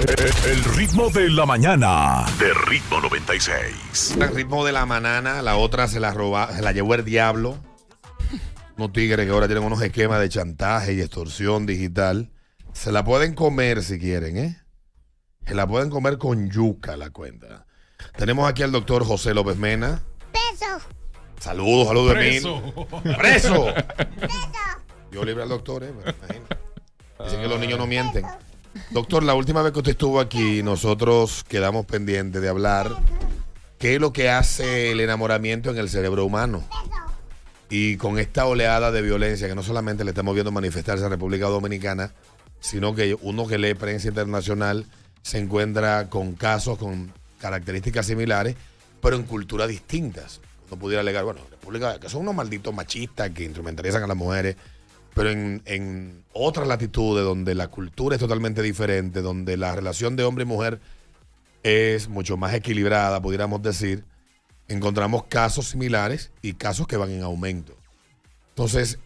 El ritmo de la mañana de Ritmo 96. El ritmo de la mañana, la otra se la llevó el diablo. Unos tigres que ahora tienen unos esquemas de chantaje y extorsión digital. Se la pueden comer si quieren, ¿eh? Se la pueden comer con yuca la cuenta. Tenemos aquí al doctor José López Mena. Peso. Saludos, Preso. Emil. ¡Preso! Yo libre al doctor, pero imagínate. Dicen que los niños no mienten. Doctor, la última vez que usted estuvo aquí, nosotros quedamos pendientes de hablar qué es lo que hace el enamoramiento en el cerebro humano. Y con esta oleada de violencia que no solamente le estamos viendo manifestarse en República Dominicana, sino que uno que lee prensa internacional se encuentra con casos con características similares, pero en culturas distintas. Uno pudiera alegar, bueno, República, que son unos malditos machistas que instrumentalizan a las mujeres, pero en otras latitudes donde la cultura es totalmente diferente, donde la relación de hombre y mujer es mucho más equilibrada, pudiéramos decir, encontramos casos similares y casos que van en aumento. Entonces,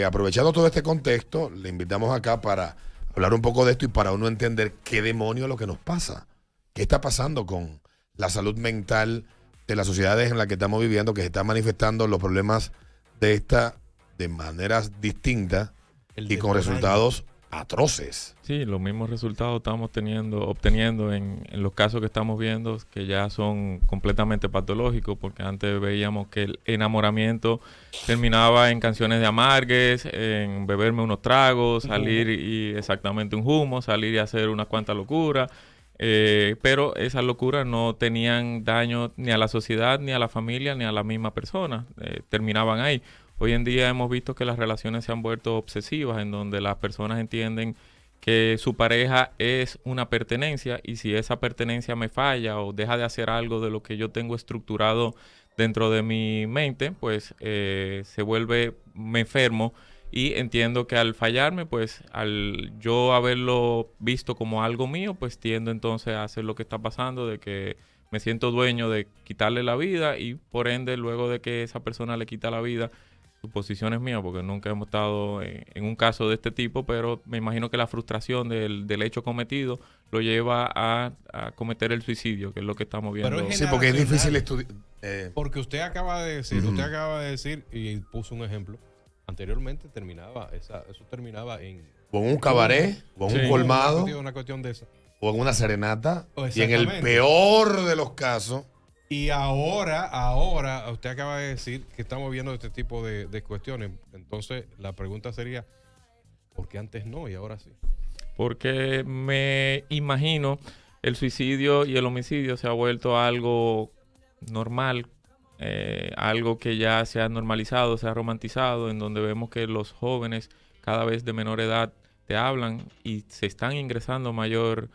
aprovechando todo este contexto, le invitamos acá para hablar un poco de esto y para uno entender qué demonio es lo que nos pasa. ¿Qué está pasando con la salud mental de las sociedades en las que estamos viviendo, que se están manifestando los problemas de esta de maneras distintas y con resultados atroces? Sí, los mismos resultados estamos obteniendo en los casos que estamos viendo, que ya son completamente patológicos, porque antes veíamos que el enamoramiento terminaba en canciones de amargues, en beberme unos tragos, salir y exactamente un humo, salir y hacer unas cuantas locuras, pero esas locuras no tenían daño ni a la sociedad, ni a la familia, ni a la misma persona, terminaban ahí. Hoy en día hemos visto que las relaciones se han vuelto obsesivas, en donde las personas entienden que su pareja es una pertenencia, y si esa pertenencia me falla o deja de hacer algo de lo que yo tengo estructurado dentro de mi mente, pues me enfermo, y entiendo que al fallarme, pues al yo haberlo visto como algo mío, pues tiendo entonces a hacer lo que está pasando, de que me siento dueño de quitarle la vida, y por ende luego de que esa persona le quita la vida, su posición es mía, porque nunca hemos estado en un caso de este tipo, pero me imagino que la frustración del hecho cometido lo lleva a cometer el suicidio, que es lo que estamos viendo. Pero Sí, porque es difícil estudiar. Porque usted acaba de decir, y puso un ejemplo, anteriormente eso terminaba en... O en un cabaret, o en un colmado, una cuestión de esa. o en una serenata, y en el peor de los casos. Y ahora, usted acaba de decir que estamos viendo este tipo de cuestiones. Entonces, la pregunta sería, ¿por qué antes no y ahora sí? Porque me imagino el suicidio y el homicidio se ha vuelto algo normal, algo que ya se ha normalizado, se ha romantizado, en donde vemos que los jóvenes cada vez de menor edad te hablan y se están ingresando mayor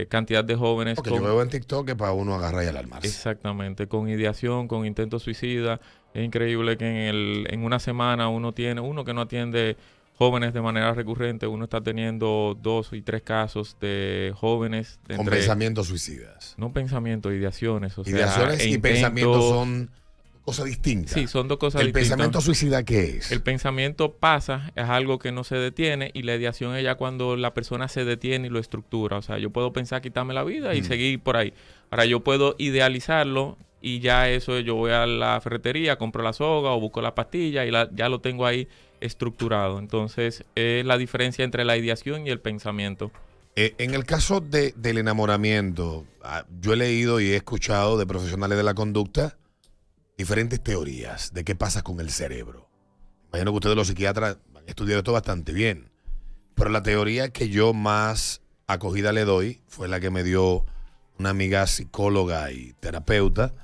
cantidad de jóvenes. Porque yo veo en TikTok que para uno agarrar y alarmarse. Exactamente, con ideación, con intento suicida. Es increíble que en una semana uno que no atiende jóvenes de manera recurrente, uno está teniendo 2 y 3 casos de jóvenes con pensamientos suicidas. No pensamientos, ideaciones. Ideaciones y pensamientos son cosas distintas. Sí, son dos cosas distintas. ¿El pensamiento suicida qué es? El pensamiento pasa, es algo que no se detiene, y la ideación es ya cuando la persona se detiene y lo estructura. O sea, yo puedo pensar quitarme la vida y seguir por ahí. Ahora, yo puedo idealizarlo y ya eso, yo voy a la ferretería, compro la soga o busco la pastilla y ya lo tengo ahí estructurado. Entonces, es la diferencia entre la ideación y el pensamiento. En el caso del enamoramiento, yo he leído y he escuchado de profesionales de la conducta diferentes teorías de qué pasa con el cerebro. Imagino que ustedes los psiquiatras han estudiado esto bastante bien, pero la teoría que yo más acogida le doy fue la que me dio una amiga psicóloga y terapeuta,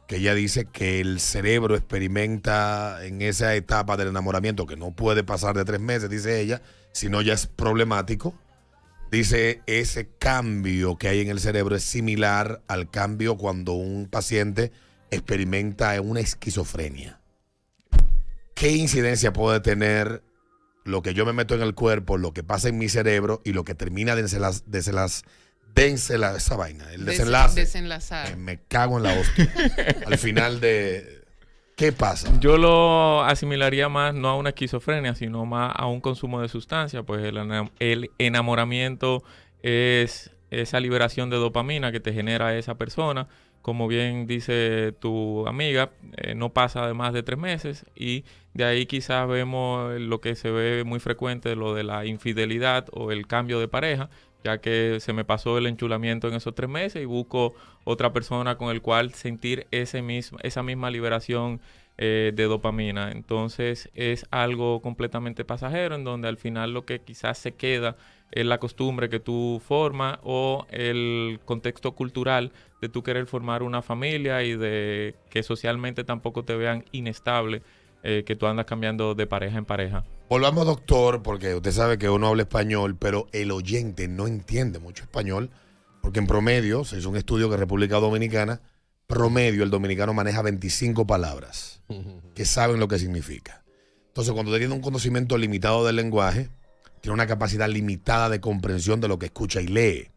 que ella dice que el cerebro experimenta en esa etapa del enamoramiento, que no puede pasar de 3 meses, dice ella, si no ya es problemático. Dice, ese cambio que hay en el cerebro es similar al cambio cuando un paciente experimenta una esquizofrenia. ¿Qué incidencia puede tener lo que yo me meto en el cuerpo, lo que pasa en mi cerebro y lo que termina de esa vaina, el desenlace? Desenlazar. Me cago en la hostia. Al final de... ¿Qué pasa? Yo lo asimilaría más no a una esquizofrenia, sino más a un consumo de sustancia, pues el enamoramiento es esa liberación de dopamina que te genera esa persona. Como bien dice tu amiga, no pasa de más de 3 meses y de ahí quizás vemos lo que se ve muy frecuente, lo de la infidelidad o el cambio de pareja, ya que se me pasó el enchulamiento en esos 3 meses y busco otra persona con el cual sentir esa misma liberación de dopamina. Entonces es algo completamente pasajero en donde al final lo que quizás se queda es la costumbre que tú formas o el contexto cultural de tú querer formar una familia y de que socialmente tampoco te vean inestable, que tú andas cambiando de pareja en pareja. Volvamos, doctor, porque usted sabe que uno habla español, pero el oyente no entiende mucho español, porque en promedio, se hizo un estudio que República Dominicana, promedio el dominicano maneja 25 palabras que saben lo que significa. Entonces, cuando usted tiene un conocimiento limitado del lenguaje, tiene una capacidad limitada de comprensión de lo que escucha y lee.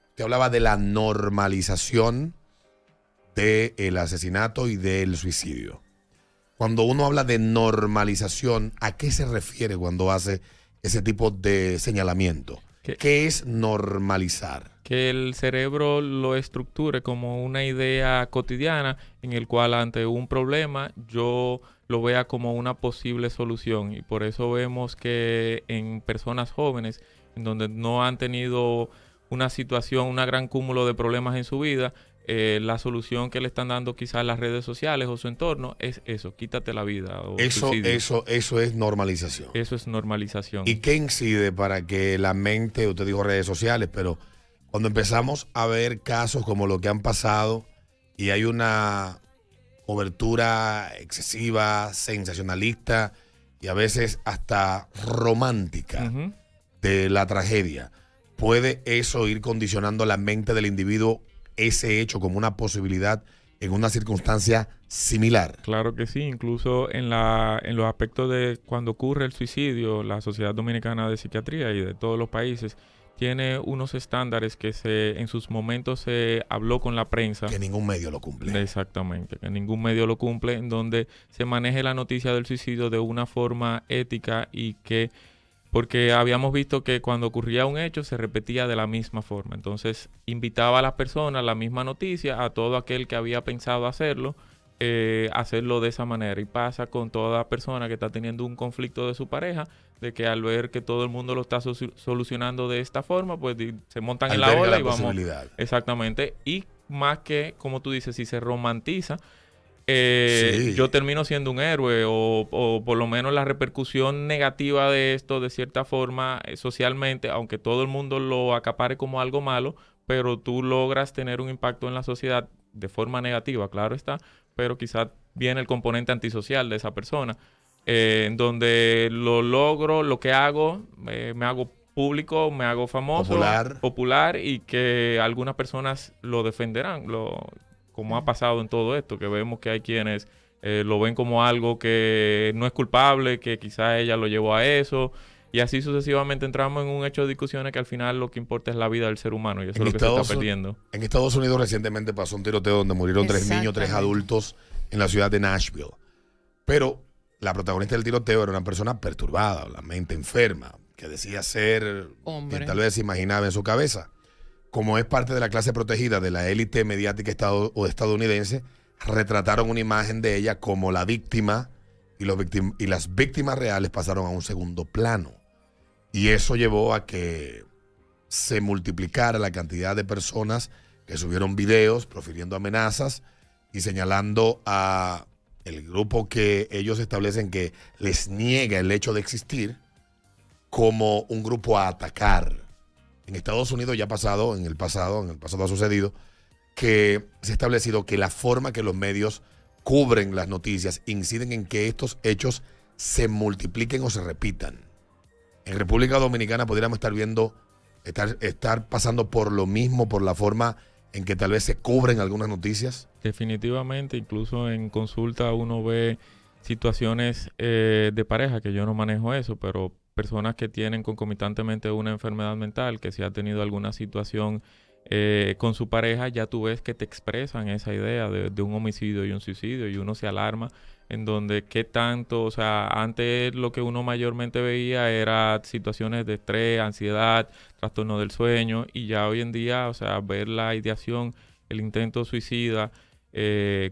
Usted hablaba de la normalización del asesinato y del suicidio. Cuando uno habla de normalización, ¿a qué se refiere cuando hace ese tipo de señalamiento? ¿Qué es normalizar? Que el cerebro lo estructure como una idea cotidiana en el cual ante un problema yo lo vea como una posible solución. Y por eso vemos que en personas jóvenes, en donde no han tenido una situación, un gran cúmulo de problemas en su vida, la solución que le están dando quizás las redes sociales o su entorno es eso, quítate la vida. O eso es normalización. Eso es normalización. ¿Y qué incide para que la mente, usted dijo redes sociales, pero cuando empezamos a ver casos como lo que han pasado y hay una cobertura excesiva, sensacionalista y a veces hasta romántica de la tragedia, ¿puede eso ir condicionando la mente del individuo ese hecho como una posibilidad en una circunstancia similar? Claro que sí, incluso en los aspectos de cuando ocurre el suicidio, la Sociedad Dominicana de Psiquiatría y de todos los países tiene unos estándares que en sus momentos se habló con la prensa. Que ningún medio lo cumple. Exactamente, que ningún medio lo cumple, en donde se maneje la noticia del suicidio de una forma ética y que, porque habíamos visto que cuando ocurría un hecho se repetía de la misma forma. Entonces invitaba a las personas la misma noticia, a todo aquel que había pensado hacerlo de esa manera. Y pasa con toda persona que está teniendo un conflicto de su pareja, de que al ver que todo el mundo lo está solucionando de esta forma, pues se montan en la ola y vamos. Exactamente. Y más que, como tú dices, si se romantiza, yo termino siendo un héroe o por lo menos la repercusión negativa de esto, de cierta forma, socialmente, aunque todo el mundo lo acapare como algo malo, pero tú logras tener un impacto en la sociedad de forma negativa, claro está, pero quizás viene el componente antisocial de esa persona, en donde lo logro, lo que hago, me hago público, me hago famoso, popular y que algunas personas lo defenderán, como ha pasado en todo esto, que vemos que hay quienes lo ven como algo que no es culpable, que quizás ella lo llevó a eso, y así sucesivamente entramos en un hecho de discusiones que al final lo que importa es la vida del ser humano, y eso es lo que se está perdiendo. En Estados Unidos recientemente pasó un tiroteo donde murieron 3 niños, 3 adultos en la ciudad de Nashville. Pero la protagonista del tiroteo era una persona perturbada, la mente enferma, que decía ser quien tal vez se imaginaba en su cabeza. Como es parte de la clase protegida de la élite mediática estadounidense, retrataron una imagen de ella como la víctima y las víctimas reales pasaron a un segundo plano. Y eso llevó a que se multiplicara la cantidad de personas que subieron videos profiriendo amenazas y señalando a el grupo que ellos establecen que les niega el hecho de existir como un grupo a atacar. En Estados Unidos ya ha pasado, en el pasado ha sucedido, que se ha establecido que la forma que los medios cubren las noticias inciden en que estos hechos se multipliquen o se repitan. En República Dominicana podríamos estar pasando por lo mismo, por la forma en que tal vez se cubren algunas noticias. Definitivamente, incluso en consulta uno ve situaciones de pareja, que yo no manejo eso, pero personas que tienen concomitantemente una enfermedad mental, que si ha tenido alguna situación con su pareja, ya tú ves que te expresan esa idea de un homicidio y un suicidio y uno se alarma en donde qué tanto, o sea, antes lo que uno mayormente veía era situaciones de estrés, ansiedad, trastorno del sueño y ya hoy en día, o sea, ver la ideación, el intento suicida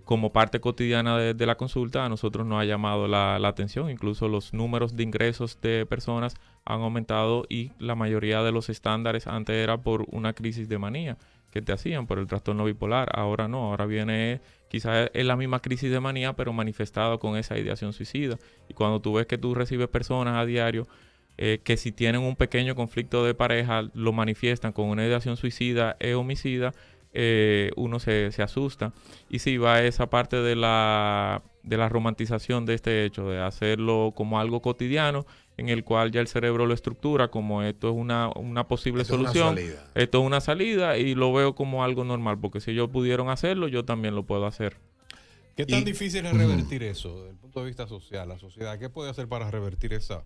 como parte cotidiana de la consulta, a nosotros nos ha llamado la atención. Incluso los números de ingresos de personas han aumentado y la mayoría de los estándares antes era por una crisis de manía que te hacían por el trastorno bipolar. Ahora no, ahora viene quizás es la misma crisis de manía pero manifestado con esa ideación suicida. Y cuando tú ves que tú recibes personas a diario que si tienen un pequeño conflicto de pareja lo manifiestan con una ideación suicida e homicida, uno se asusta. Y sí, va esa parte de la romantización de este hecho, de hacerlo como algo cotidiano, en el cual ya el cerebro lo estructura como esto es una posible solución, esto es una salida, y lo veo como algo normal, porque si ellos pudieron hacerlo, yo también lo puedo hacer. ¿Qué tan difícil es revertir eso desde el punto de vista social, la sociedad? ¿Qué puede hacer para revertir esos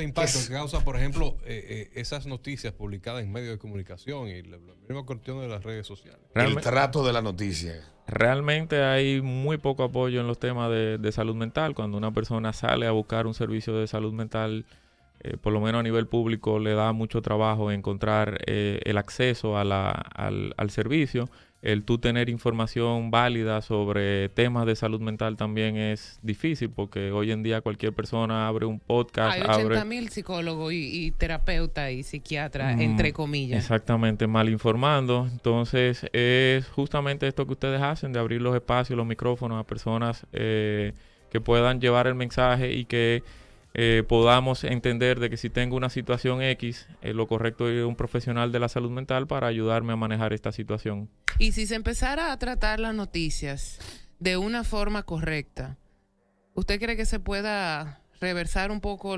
impactos que causa, por ejemplo, esas noticias publicadas en medios de comunicación y la misma cuestión de las redes sociales? El trato de la noticia. Realmente hay muy poco apoyo en los temas de salud mental. Cuando una persona sale a buscar un servicio de salud mental, por lo menos a nivel público, le da mucho trabajo encontrar el acceso al servicio. El tú tener información válida sobre temas de salud mental también es difícil, porque hoy en día cualquier persona abre un podcast. Hay 80,000 psicólogos y terapeutas y psiquiatras, entre comillas. Exactamente, mal informando. Entonces, es justamente esto que ustedes hacen, de abrir los espacios, los micrófonos a personas que puedan llevar el mensaje y que podamos entender de que si tengo una situación X, lo correcto es un profesional de la salud mental para ayudarme a manejar esta situación. Y si se empezara a tratar las noticias de una forma correcta, ¿usted cree que se pueda reversar un poco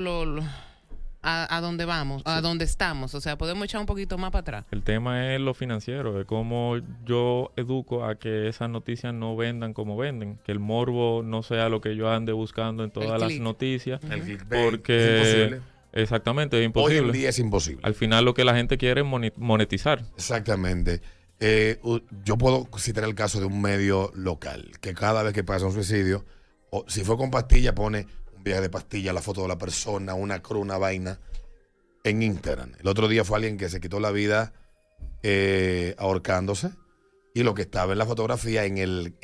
a dónde vamos, a dónde estamos? O sea, podemos echar un poquito más para atrás. El tema es lo financiero, de cómo yo educo a que esas noticias no vendan como venden, que el morbo no sea lo que yo ande buscando en todas las noticias, porque es imposible. Exactamente, es imposible. Hoy en día es imposible. Al final lo que la gente quiere es monetizar. Exactamente. Yo puedo citar el caso de un medio local que cada vez que pasa un suicidio, o si fue con pastilla, pone un viaje de pastilla, la foto de la persona, una cruz, una vaina en Instagram. El otro día fue alguien que se quitó la vida ahorcándose, y lo que estaba en la fotografía, en el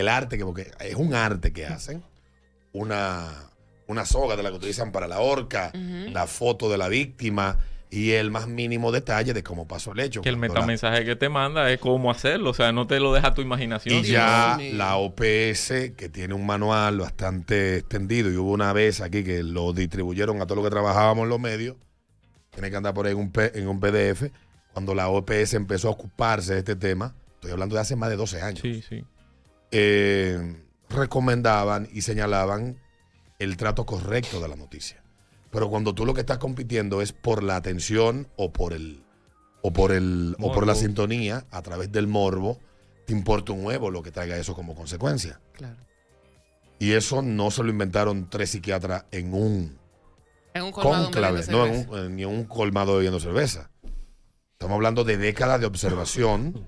arte, porque es un arte que hacen, una soga de la que utilizan para la horca, la foto de la víctima y el más mínimo detalle de cómo pasó el hecho. Que el metamensaje que te manda es cómo hacerlo, o sea, no te lo deja a tu imaginación. Y ya la OPS, que tiene un manual bastante extendido, y hubo una vez aquí que lo distribuyeron a todos los que trabajábamos en los medios, tiene que andar por ahí en un PDF, cuando la OPS empezó a ocuparse de este tema, estoy hablando de hace más de 12 años. Sí. Recomendaban y señalaban el trato correcto de la noticia. Pero cuando tú lo que estás compitiendo es por la atención o por la sintonía a través del morbo, te importa un huevo lo que traiga eso como consecuencia. Claro. Y eso no se lo inventaron 3 psiquiatras en un colmado cónclave, ni en un colmado bebiendo cerveza. Estamos hablando de décadas de observación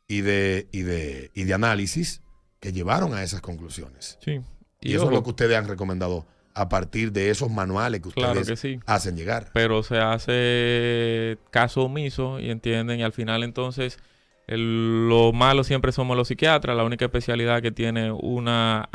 y de análisis que llevaron a esas conclusiones. Sí. Y eso es lo que ustedes han recomendado a partir de esos manuales que ustedes hacen llegar. Pero se hace caso omiso y entienden, y al final entonces lo malo siempre somos los psiquiatras. La única especialidad que tiene una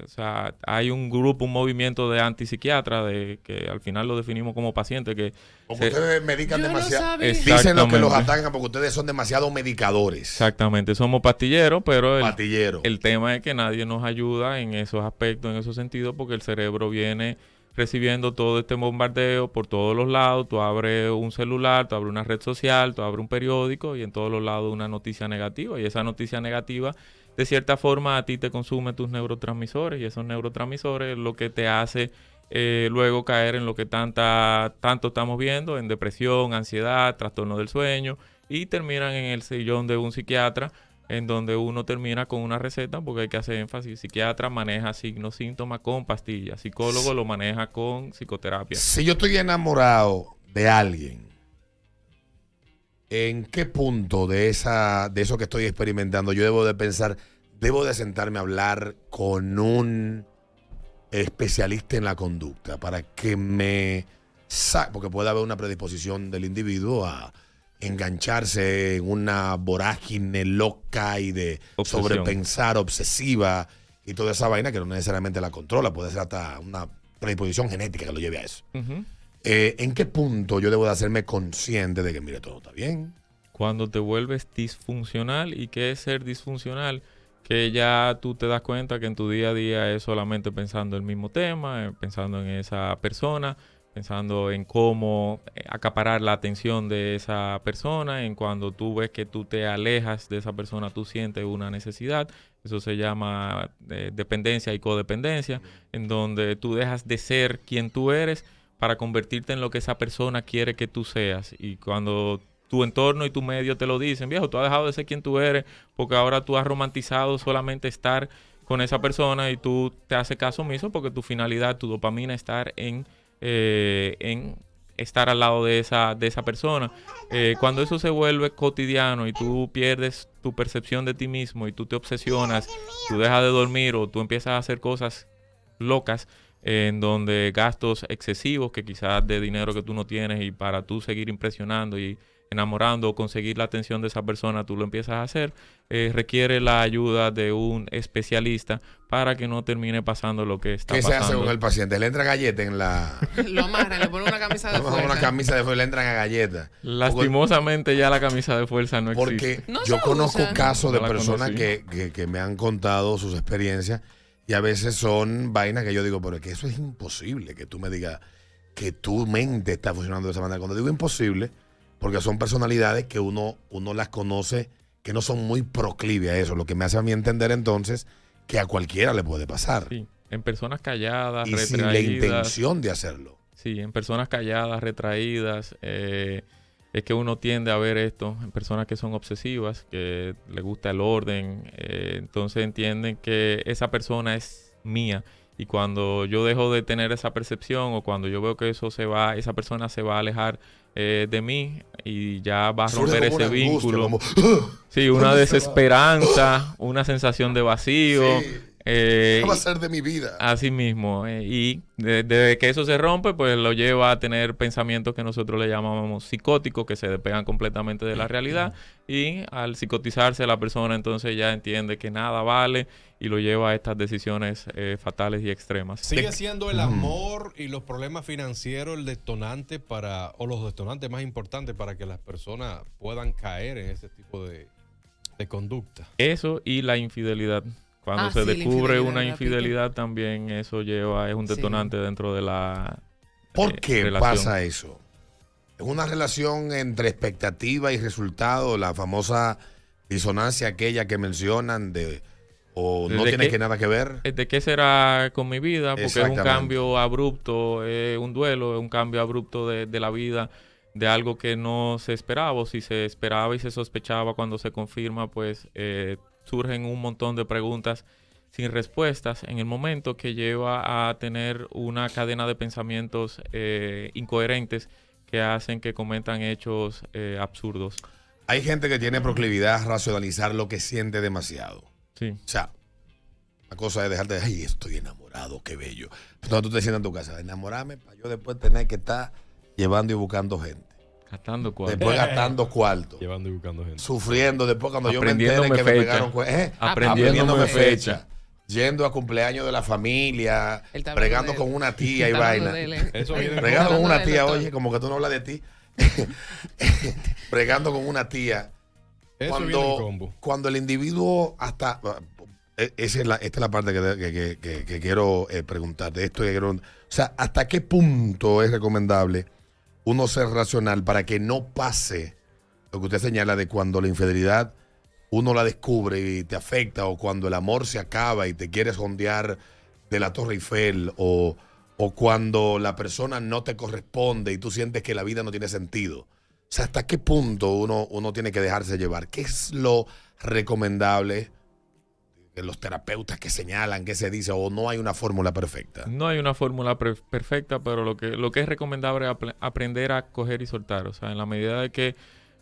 o sea, hay un grupo, un movimiento de antipsiquiatras, de que al final lo definimos como pacientes que porque ustedes medican demasiado. Dicen los que los atacan porque ustedes son demasiado medicadores. Exactamente, somos pastilleros, pero el tema es que nadie nos ayuda en esos aspectos, en esos sentidos, porque el cerebro viene recibiendo todo este bombardeo por todos los lados. Tú abres un celular, tú abres una red social, tú abres un periódico, y en todos los lados una noticia negativa, y esa noticia negativa de cierta forma a ti te consume tus neurotransmisores, y esos neurotransmisores es lo que te hace luego caer en lo que tanto estamos viendo, en depresión, ansiedad, trastorno del sueño, y terminan en el sillón de un psiquiatra, en donde uno termina con una receta, porque hay que hacer énfasis. Psiquiatra maneja signos, síntomas con pastillas, psicólogo lo maneja con psicoterapia. Si yo estoy enamorado de alguien ¿En qué punto de eso que estoy experimentando yo debo de pensar, debo de sentarme a hablar con un especialista en la conducta para que me saque? Porque puede haber una predisposición del individuo a engancharse en una vorágine loca y de Obsesión. sobrepensar, obsesiva y toda esa vaina que no necesariamente la controla, puede ser hasta una predisposición genética que lo lleve a eso. Ujú. ¿En qué punto yo debo de hacerme consciente de que, mire, todo está bien? Cuando te vuelves disfuncional. ¿Y qué es ser disfuncional? Que ya tú te das cuenta que en tu día a día es solamente pensando el mismo tema, pensando en esa persona, pensando en cómo acaparar la atención de esa persona. En cuando tú ves que tú te alejas de esa persona, tú sientes una necesidad. Eso se llama dependencia y codependencia, en donde tú dejas de ser quien tú eres para convertirte en lo que esa persona quiere que tú seas. Y cuando tu entorno y tu medio te lo dicen, viejo, tú has dejado de ser quien tú eres porque ahora tú has romantizado solamente estar con esa persona y tú te haces caso omiso porque tu finalidad, tu dopamina, estar en estar al lado de esa persona. Cuando eso se vuelve cotidiano y tú pierdes tu percepción de ti mismo y tú te obsesionas, tú dejas de dormir o tú empiezas a hacer cosas locas, en donde gastos excesivos que quizás de dinero que tú no tienes y para tú seguir impresionando y enamorando o conseguir la atención de esa persona, tú lo empiezas a hacer, requiere la ayuda de un especialista para que no termine pasando lo que está pasando. ¿Qué se hace con el paciente? ¿Le entra galleta en la...? Lo amarran, le ponen una camisa de fuerza. Una camisa de fuerza, le entran a galleta. Lastimosamente ya la camisa de fuerza no existe. Porque No yo se conozco usa. casos de No la personas conocí. que me han contado sus experiencias y a veces son vainas que yo digo, pero es que eso es imposible, que tú me digas que tu mente está funcionando de esa manera. Cuando digo imposible, porque son personalidades que uno las conoce, que no son muy proclives a eso, lo que me hace a mí entender entonces que a cualquiera le puede pasar. Sí, en personas calladas, Y sin la retraídas. intención de hacerlo. Sí, en personas calladas, retraídas, es que uno tiende a ver esto en personas que son obsesivas, que le gusta el orden, entonces entienden que esa persona es mía. Y cuando yo dejo de tener esa percepción o cuando yo veo que eso se va, esa persona se va a alejar de mí y ya va a Surge romper como ese una angustia, vínculo. como, Sí, una ¿dónde se va? desesperanza, una sensación de vacío. Sí. ¿Qué va a ser de mi vida? Así mismo. Y desde que eso se rompe, pues lo lleva a tener pensamientos que nosotros le llamamos psicóticos, que se despegan completamente de la realidad. Y al psicotizarse, la persona entonces ya entiende que nada vale y lo lleva a estas decisiones fatales y extremas. ¿Sigue siendo el amor y los problemas financieros el detonante o los detonantes más importantes para que las personas puedan caer en ese tipo de conducta? Eso y la infidelidad. Cuando se Sí, la descubre infidelidad, una repito. infidelidad también eso es un Sí. detonante dentro de la ¿Por qué relación. pasa eso? Es una relación entre expectativa y resultado, la famosa disonancia aquella que mencionan o no ¿Desde tiene qué? que nada que ver. ¿De qué será con mi vida? Porque es un Exactamente. cambio abrupto, un duelo, es un cambio abrupto de la vida, de algo que no se esperaba, o si se esperaba y se sospechaba cuando se confirma, pues surgen un montón de preguntas sin respuestas en el momento, que lleva a tener una cadena de pensamientos incoherentes que hacen que cometan hechos absurdos. Hay gente que tiene proclividad a racionalizar lo que siente demasiado. Sí. O sea, la cosa es dejarte de, ay, estoy enamorado, qué bello. Entonces tú te sientas en tu casa, enamorarme para yo después tener que estar llevando y buscando gente. Gastando cuartos. Después gastando cuartos. Llevando y buscando gente. Sufriendo después cuando yo me entere Aprendiéndome que me fecha. pegaron Aprendiéndome fecha. Yendo a cumpleaños de la familia, Él está bregando hablando de con él. una tía y Está hablando vaina. de él, ¿eh? Eso viene Bregando con una Hablando de tía, él, oye, doctor. como que tú no hablas de ti. Bregando con una tía. Eso viene en combo. Cuando el individuo esta es la parte que quiero preguntarte. O sea, ¿hasta qué punto es recomendable uno ser racional para que no pase lo que usted señala de cuando la infidelidad uno la descubre y te afecta, o cuando el amor se acaba y te quieres ondear de la Torre Eiffel, o cuando la persona no te corresponde y tú sientes que la vida no tiene sentido? O sea, ¿hasta qué punto uno tiene que dejarse llevar? ¿Qué es lo recomendable? Los terapeutas que señalan, que se dice, o no hay una fórmula perfecta. No hay una fórmula perfecta, pero lo que es recomendable es aprender a coger y soltar. O sea, en la medida de que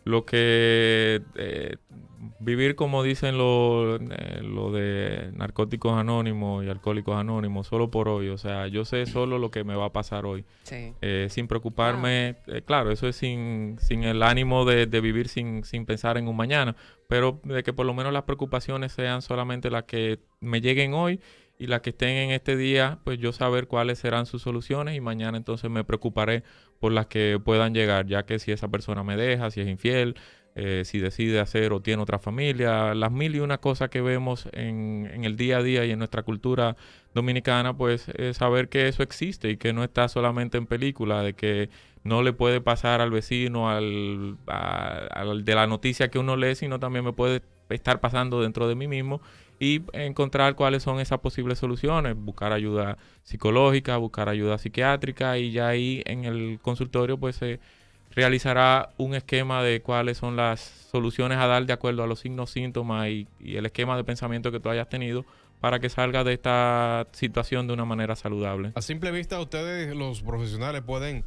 lo que vivir, como dicen lo de Narcóticos Anónimos y Alcohólicos Anónimos, solo por hoy. O sea, yo sé solo lo que me va a pasar hoy. Sí. Sin preocuparme, claro, eso es sin el ánimo de vivir sin pensar en un mañana, pero de que por lo menos las preocupaciones sean solamente las que me lleguen hoy y las que estén en este día, pues yo saber cuáles serán sus soluciones y mañana entonces me preocuparé por las que puedan llegar, ya que si esa persona me deja, si es infiel, si decide hacer o tiene otra familia, las mil y una cosas que vemos en el día a día y en nuestra cultura dominicana, pues saber que eso existe y que no está solamente en película, de que no le puede pasar al vecino, al de la noticia que uno lee, sino también me puede estar pasando dentro de mí mismo y encontrar cuáles son esas posibles soluciones, buscar ayuda psicológica, buscar ayuda psiquiátrica y ya ahí en el consultorio pues se realizará un esquema de cuáles son las soluciones a dar de acuerdo a los signos, síntomas y el esquema de pensamiento que tú hayas tenido para que salga de esta situación de una manera saludable. A simple vista, ustedes, los profesionales, pueden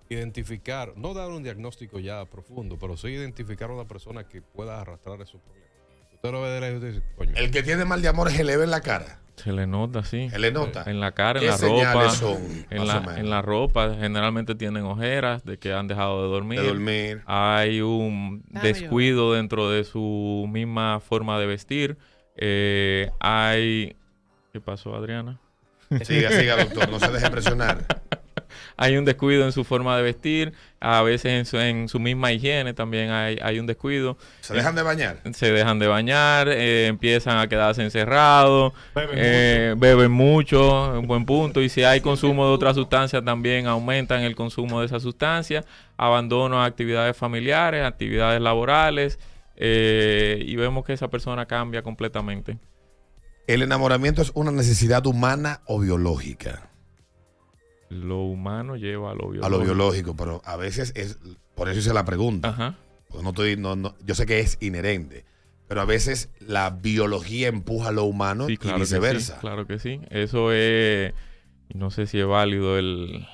identificar, no dar un diagnóstico ya profundo, pero sí identificar a una persona que pueda arrastrar esos problemas. Usted lo ve de lejos y dice, coño. El que tiene mal de amor se le ve en la cara. Se le nota, sí. Se le nota. En la cara, en ¿Qué la señales ropa. son, más o menos? En la ropa generalmente tienen ojeras de que han dejado de dormir. De dormir. Hay un descuido dentro de su misma forma de vestir. Hay... ¿Qué pasó, Adriana? Siga, doctor. No se deje presionar. Hay un descuido en su forma de vestir, a veces en su misma higiene también hay un descuido. ¿Se dejan de bañar? Se dejan de bañar, empiezan a quedarse encerrados, beben mucho, un buen punto. Y si hay consumo de otras sustancias, también aumentan el consumo de esas sustancias, abandono a actividades familiares, actividades laborales, y vemos que esa persona cambia completamente. ¿El enamoramiento es una necesidad humana o biológica? Lo humano lleva a lo biológico. A lo biológico, pero a veces es, por eso hice la pregunta. Ajá. Porque yo sé que es inherente, pero a veces la biología empuja a lo humano Sí, claro y viceversa. Que sí, claro que sí. Eso es, no sé si es válido el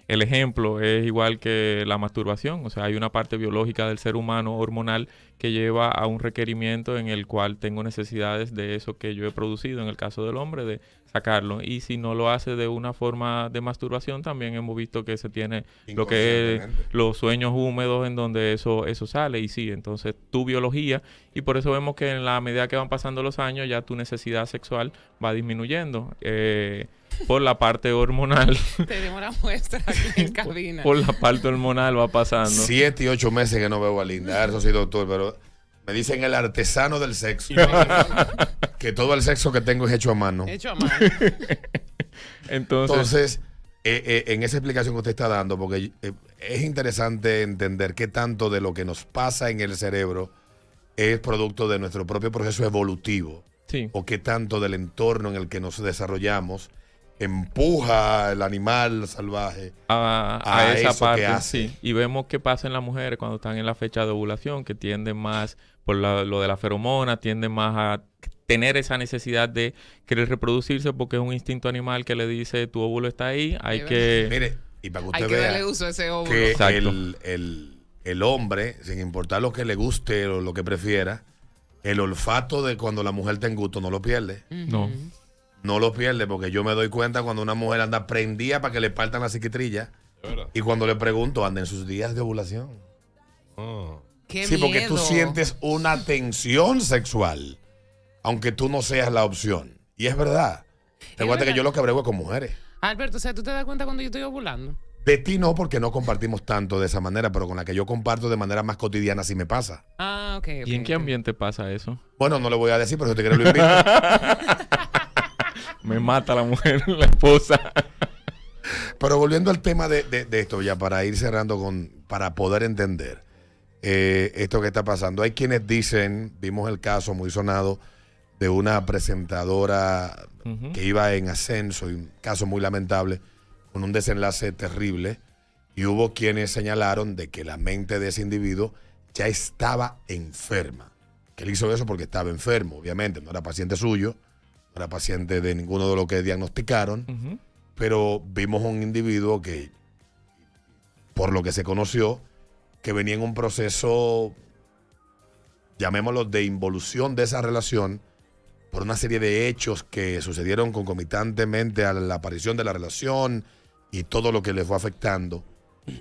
ejemplo, es igual que la masturbación. O sea, hay una parte biológica del ser humano hormonal que lleva a un requerimiento en el cual tengo necesidades de eso que yo he producido, en el caso del hombre, de sacarlo. Y si no lo hace de una forma de masturbación, también hemos visto que se tiene lo que es los sueños húmedos en donde eso sale. Y sí, entonces tu biología, y por eso vemos que en la medida que van pasando los años, ya tu necesidad sexual va disminuyendo. Por la parte hormonal. Tenemos la muestra aquí en cabina. Por la parte hormonal va pasando. 7 y 8 meses que no veo a Linda. Eso sí, doctor, pero me dicen el artesano del sexo. Que todo el sexo que tengo es hecho a mano. Hecho a mano. Entonces en esa explicación que usted está dando, porque es interesante entender qué tanto de lo que nos pasa en el cerebro es producto de nuestro propio proceso evolutivo. Sí. O qué tanto del entorno en el que nos desarrollamos empuja al animal salvaje a esa eso parte. que hace. Sí. Y vemos qué pasa en las mujeres cuando están en la fecha de ovulación, que tienden más, por lo de la feromona, tienden más a tener esa necesidad de querer reproducirse porque es un instinto animal que le dice tu óvulo está ahí, hay que... Mire, y para que usted hay que vea darle uso a ese óvulo. que Exacto. el hombre, sin importar lo que le guste o lo que prefiera, el olfato de cuando la mujer está en gusto no lo pierde. No. No lo pierde, porque yo me doy cuenta cuando una mujer anda prendida para que le partan la psiquitrilla. Y cuando le pregunto, anda en sus días de ovulación. ¡Qué Sí, porque miedo! tú sientes una tensión sexual, aunque tú no seas la opción. Y es verdad. Recuerda que yo lo que brego es con mujeres. Alberto, o sea, ¿tú te das cuenta cuando yo estoy ovulando? De ti no, porque no compartimos tanto de esa manera, pero con la que yo comparto de manera más cotidiana sí me pasa. Ah, ok. ¿Y en qué ambiente pasa eso? Bueno, no le voy a decir, pero si te quieres lo invito. Me mata la mujer, la esposa. Pero volviendo al tema de esto, ya para ir cerrando para poder entender esto que está pasando. Hay quienes dicen, vimos el caso muy sonado de una presentadora que iba en ascenso, y un caso muy lamentable, con un desenlace terrible, y hubo quienes señalaron de que la mente de ese individuo ya estaba enferma. Que él hizo eso porque estaba enfermo, obviamente, no era paciente suyo, no era paciente de ninguno de los que diagnosticaron, pero vimos un individuo que, por lo que se conoció, que venía en un proceso, llamémoslo, de involución de esa relación por una serie de hechos que sucedieron concomitantemente a la aparición de la relación y todo lo que le fue afectando.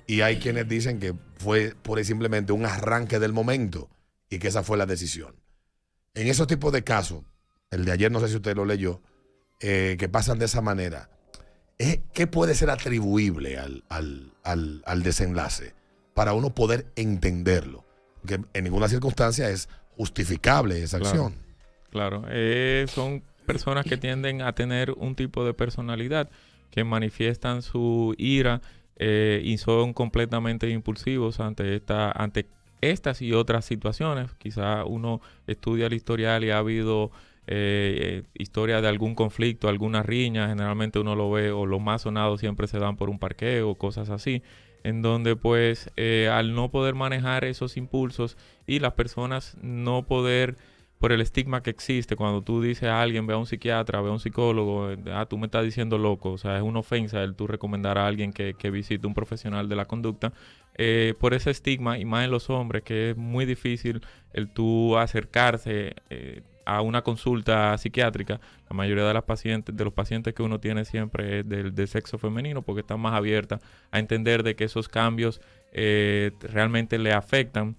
Y hay quienes dicen que fue pura y simplemente un arranque del momento y que esa fue la decisión. En esos tipos de casos, el de ayer no sé si usted lo leyó, que pasan de esa manera, ¿qué puede ser atribuible al desenlace para uno poder entenderlo? Porque en ninguna circunstancia es justificable esa acción. Claro, son personas que tienden a tener un tipo de personalidad que manifiestan su ira y son completamente impulsivos ante estas y otras situaciones. Quizá uno estudia el historial y ha habido historia de algún conflicto, alguna riña, generalmente uno lo ve, o los más sonados siempre se dan por un parqueo, cosas así, en donde pues al no poder manejar esos impulsos y las personas no poder, por el estigma que existe, cuando tú dices a alguien, ve a un psiquiatra, ve a un psicólogo, tú me estás diciendo loco, o sea, es una ofensa el tú recomendar a alguien que visite un profesional de la conducta, por ese estigma, y más en los hombres, que es muy difícil el tú acercarse a una consulta psiquiátrica. La mayoría de los pacientes que uno tiene siempre es del sexo femenino, porque están más abiertas a entender de que esos cambios realmente le afectan,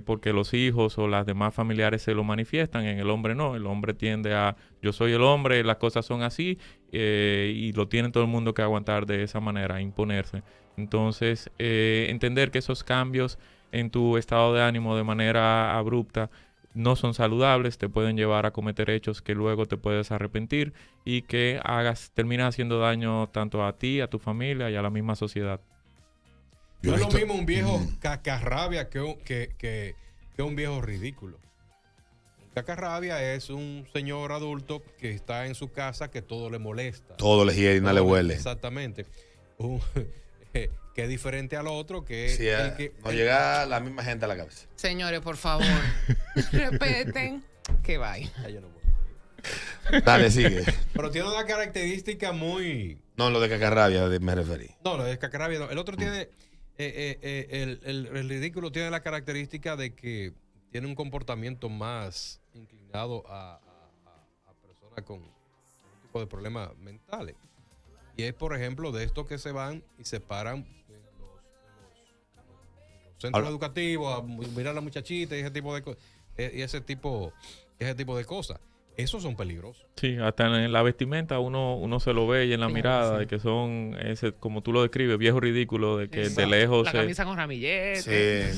porque los hijos o las demás familiares se lo manifiestan. En el hombre no, el hombre tiende a yo soy el hombre, las cosas son así, y lo tiene todo el mundo que aguantar de esa manera, imponerse. Entonces, entender que esos cambios en tu estado de ánimo de manera abrupta no son saludables, te pueden llevar a cometer hechos que luego te puedes arrepentir y que terminas haciendo daño tanto a ti, a tu familia y a la misma sociedad. No es lo mismo un viejo cacarrabia que un viejo ridículo. Un cacarrabia es un señor adulto que está en su casa que todo le molesta. Todo le hiena, le huele. Exactamente. Que es diferente al otro, que sí, no llega la misma gente a la cabeza. Señores, por favor, respeten. Que vaya. Yo no puedo. Dale, sigue. Pero tiene una característica muy... No, lo de cacarrabia me referí. No, lo de cacarrabia no. El otro tiene... el ridículo tiene la característica de que tiene un comportamiento más inclinado a personas con un tipo de problemas mentales. Y es, por ejemplo, de estos que se van y se paran en los centros educativos a mirar a la muchachita y ese tipo de cosas. Esos son peligrosos. Sí, hasta en la vestimenta uno se lo ve y en la mirada, de que son, como tú lo describes, viejo ridículo, de que de lejos... La camisa con ramilletes.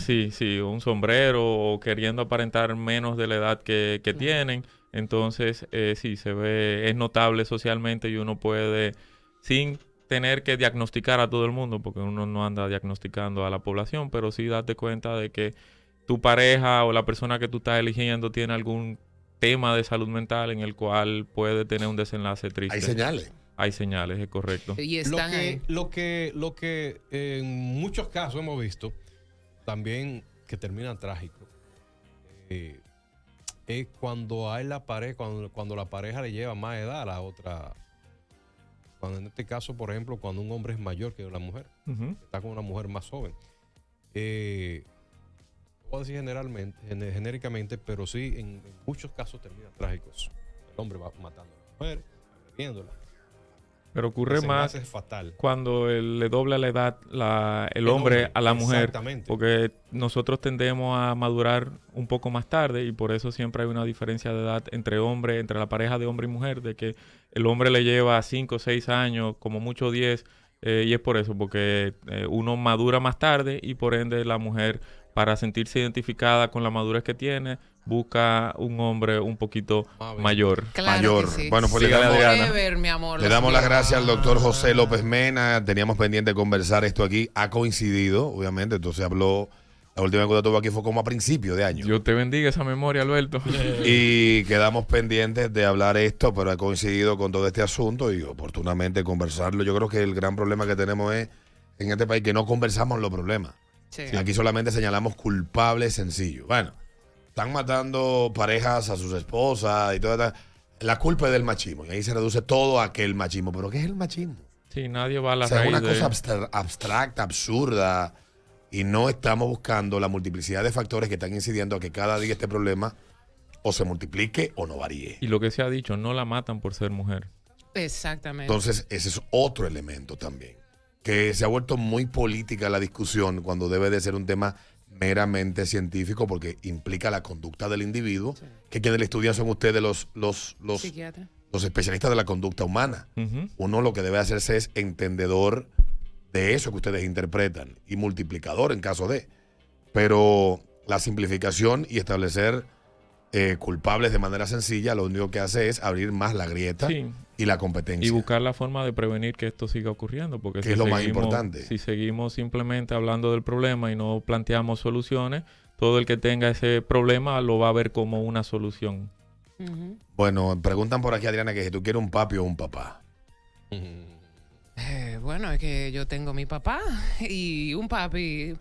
Sí, un sombrero, o queriendo aparentar menos de la edad que tienen. Entonces, sí, se ve, es notable socialmente y uno puede, sin tener que diagnosticar a todo el mundo, porque uno no anda diagnosticando a la población, pero sí darte cuenta de que tu pareja o la persona que tú estás eligiendo tiene algún tema de salud mental en el cual puede tener un desenlace triste. Hay señales. Hay señales, es correcto. Y están lo que en muchos casos hemos visto también que termina trágico es cuando hay la pareja, cuando la pareja le lleva más edad a la otra. Cuando en este caso, por ejemplo, cuando un hombre es mayor que la mujer, está con una mujer más joven. Puedo decir genéricamente, pero sí en muchos casos terminan trágicos. El hombre va matando a la mujer, agrediéndola. Pero ocurre más es fatal cuando le dobla la edad el hombre a la mujer. Exactamente. Porque nosotros tendemos a madurar un poco más tarde y por eso siempre hay una diferencia de edad entre la pareja de hombre y mujer, de que el hombre le lleva 5 o 6 años, como mucho 10, y es por eso, porque uno madura más tarde y por ende la mujer, para sentirse identificada con la madurez que tiene, busca un hombre un poquito mayor. Claro que sí. Bueno, pues sí, mi amor, le damos las gracias al doctor José López Mena. Teníamos pendiente de conversar esto aquí. Ha coincidido, obviamente. Entonces habló, la última vez que estuvo aquí fue como a principio de año. Dios te bendiga esa memoria, Alberto. Y quedamos pendientes de hablar esto, pero ha coincidido con todo este asunto y oportunamente conversarlo. Yo creo que el gran problema que tenemos es en este país que no conversamos los problemas. Sí. Aquí solamente señalamos culpables sencillos. Bueno, están matando parejas a sus esposas y todo. La culpa es del machismo. Y ahí se reduce todo a aquel machismo. ¿Pero qué es el machismo? Sí, nadie va a la raíz. Es una cosa abstracta, absurda. y no estamos buscando la multiplicidad de factores que están incidiendo a que cada día este problema o se multiplique o no varíe. Y lo que se ha dicho, no la matan por ser mujer. Exactamente. Entonces, ese es otro elemento también, que se ha vuelto muy política la discusión cuando debe de ser un tema meramente científico, porque implica la conducta del individuo, Sí. que quienes le estudian son ustedes los Psiquiatra. especialistas de la conducta humana. Ujú. Uno lo que debe hacerse es entendedor de eso que ustedes interpretan y multiplicador en caso de. Pero la simplificación y establecer culpables de manera sencilla, lo único que hace es abrir más la grieta Sí. y la competencia. Y buscar la forma de prevenir que esto siga ocurriendo. Porque Que es lo más importante. Si seguimos simplemente hablando del problema y no planteamos soluciones, todo el que tenga ese problema lo va a ver como una solución. Ujú. Bueno, preguntan por aquí, Adriana, que si tú quieres un papi o un papá. Bueno, es que yo tengo mi papá y un papi. Un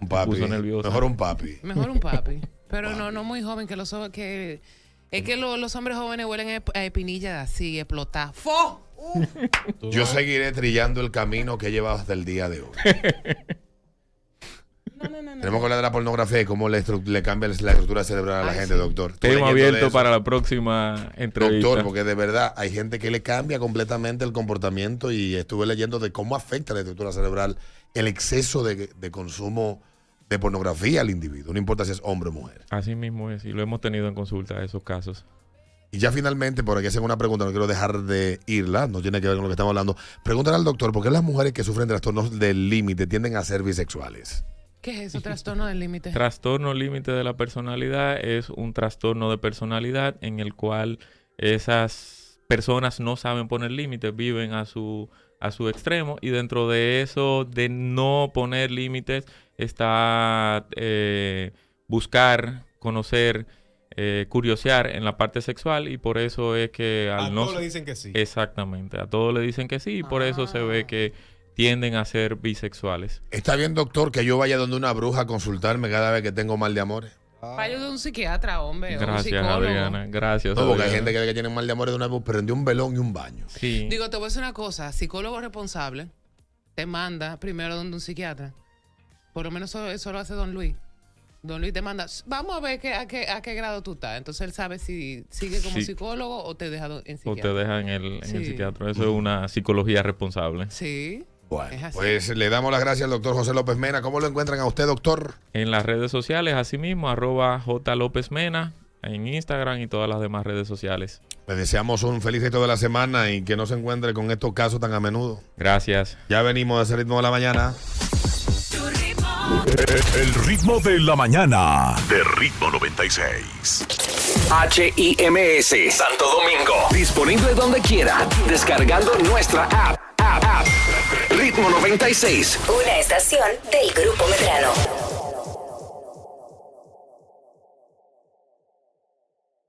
papi. puso nerviosa. Mejor un papi. Mejor un papi. Pero no muy joven, que es que los hombres jóvenes huelen a espinilla así, explotar. ¡Fo! Yo seguiré trillando el camino que he llevado hasta el día de hoy. No. Tenemos que hablar de la pornografía y cómo le cambia la estructura cerebral a la Ay, gente, sí. doctor. Estoy Tema leyendo de abierto eso. para la próxima entrevista. Doctor, porque de verdad hay gente que le cambia completamente el comportamiento y estuve leyendo de cómo afecta la estructura cerebral el exceso de consumo de pornografía al individuo, no importa si es hombre o mujer. Así mismo es, y lo hemos tenido en consulta, esos casos. Y ya finalmente, por aquí hacen una pregunta, no quiero dejar de irla, no tiene que ver con lo que estamos hablando. Pregúntale al doctor, ¿por qué las mujeres que sufren trastornos del límite tienden a ser bisexuales? ¿Qué es eso? Trastorno del límite. Trastorno límite de la personalidad es un trastorno de personalidad en el cual esas personas no saben poner límites, viven a su extremo, y dentro de eso de no poner límites está buscar, conocer, curiosear en la parte sexual, y por eso es que A al no... todos le dicen que sí. Exactamente, a todos le dicen que sí, y por eso se ve que tienden a ser bisexuales. ¿Está bien, doctor, que yo vaya donde una bruja a consultarme cada vez que tengo mal de amores? Vaya de un psiquiatra, hombre. o un Gracias, psicólogo. Adriana. Gracias, No, porque hay Adriana. gente que tiene mal de amores de una vez, prendió un velón y un baño. Sí. Digo, te voy a decir una cosa. Psicólogo responsable te manda primero donde un psiquiatra. Por lo menos eso lo hace Don Luis. Don Luis te manda, vamos a ver a qué grado tú estás. Entonces él sabe si sigue como Sí. psicólogo o te deja en O te psiquiatra. deja en el Sí. psiquiatra. Eso es una psicología responsable. Sí. Bueno, Es así. pues le damos las gracias al doctor José López Mena. ¿Cómo lo encuentran a usted, doctor? En las redes sociales, asimismo, @JLópezMena, en Instagram y todas las demás redes sociales. Le deseamos un feliz resto de la semana y que no se encuentre con estos casos tan a menudo. Gracias. Ya venimos de ese ritmo de la mañana. El ritmo de la mañana de Ritmo 96. HIMS Santo Domingo. Disponible donde quiera. Descargando nuestra app. Ritmo 96. Una estación del Grupo Medrano.